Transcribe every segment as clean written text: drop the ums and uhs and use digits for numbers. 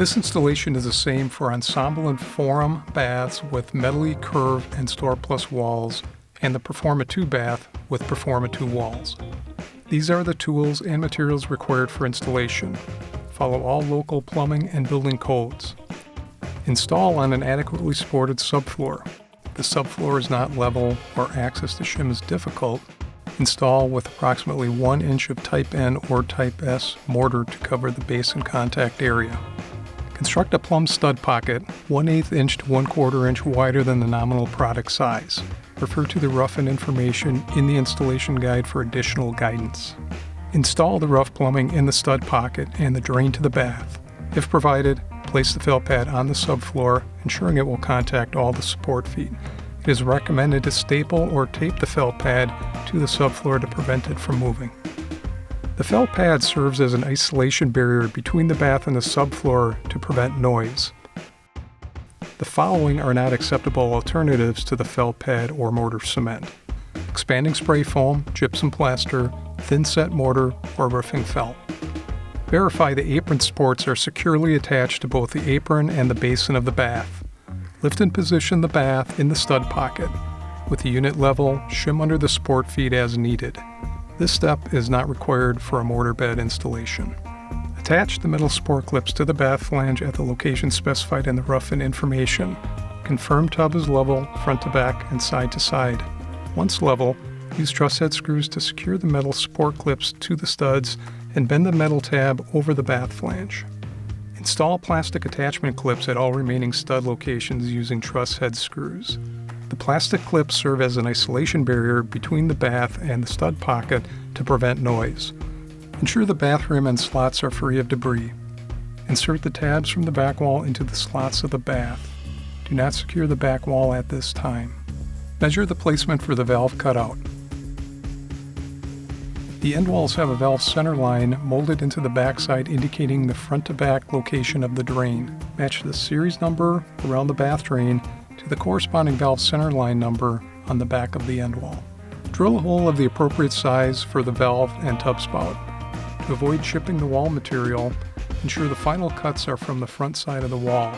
This installation is the same for ensemble and forum baths with metally curve and Store Plus walls and the Performa 2 bath with Performa 2 walls. These are the tools and materials required for installation. Follow all local plumbing and building codes. Install on an adequately supported subfloor. If the subfloor is not level or access to shim is difficult, install with approximately 1 inch of Type N or Type S mortar to cover the base and contact area. Construct a plumb stud pocket 1/8 inch to 1/4 inch wider than the nominal product size. Refer to the rough-in information in the installation guide for additional guidance. Install the rough plumbing in the stud pocket and the drain to the bath. If provided, place the felt pad on the subfloor, ensuring it will contact all the support feet. It is recommended to staple or tape the felt pad to the subfloor to prevent it from moving. The felt pad serves as an isolation barrier between the bath and the subfloor to prevent noise. The following are not acceptable alternatives to the felt pad or mortar cement: expanding spray foam, gypsum plaster, thin set mortar, or roofing felt. Verify the apron supports are securely attached to both the apron and the basin of the bath. Lift and position the bath in the stud pocket. With the unit level, shim under the support feet as needed. This step is not required for a mortar bed installation. Attach the metal support clips to the bath flange at the location specified in the rough-in information. Confirm tub is level, front to back and side to side. Once level, use truss head screws to secure the metal support clips to the studs and bend the metal tab over the bath flange. Install plastic attachment clips at all remaining stud locations using truss head screws. The plastic clips serve as an isolation barrier between the bath and the stud pocket to prevent noise. Ensure the bath rim and slots are free of debris. Insert the tabs from the back wall into the slots of the bath. Do not secure the back wall at this time. Measure the placement for the valve cutout. The end walls have a valve center line molded into the backside indicating the front to back location of the drain. Match the series number around the bath drain to the corresponding valve center line number on the back of the end wall. Drill a hole of the appropriate size for the valve and tub spout. To avoid chipping the wall material, ensure the final cuts are from the front side of the wall.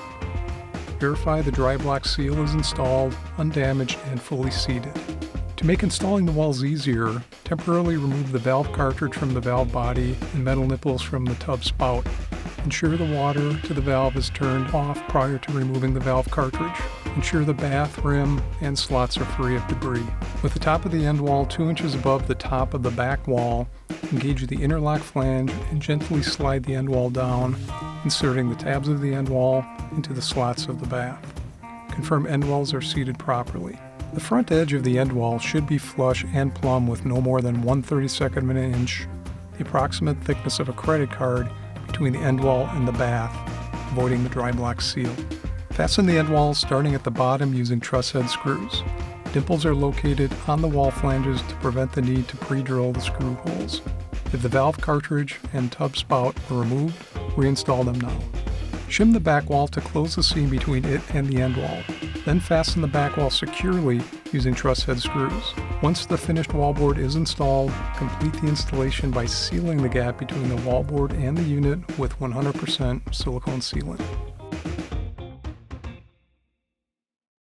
Verify the dry block seal is installed, undamaged, and fully seated. To make installing the walls easier, temporarily remove the valve cartridge from the valve body and metal nipples from the tub spout. Ensure the water to the valve is turned off prior to removing the valve cartridge. Ensure the bath rim and slots are free of debris. With the top of the end wall 2 inches above the top of the back wall, engage the interlock flange and gently slide the end wall down, inserting the tabs of the end wall into the slots of the bath. Confirm end walls are seated properly. The front edge of the end wall should be flush and plumb with no more than 1/32 of an inch, the approximate thickness of a credit card, between the end wall and the bath, avoiding the dry block seal. Fasten the end walls starting at the bottom using truss head screws. Dimples are located on the wall flanges to prevent the need to pre-drill the screw holes. If the valve cartridge and tub spout were removed, reinstall them now. Shim the back wall to close the seam between it and the end wall. Then fasten the back wall securely using truss head screws. Once the finished wallboard is installed, complete the installation by sealing the gap between the wallboard and the unit with 100% silicone sealant.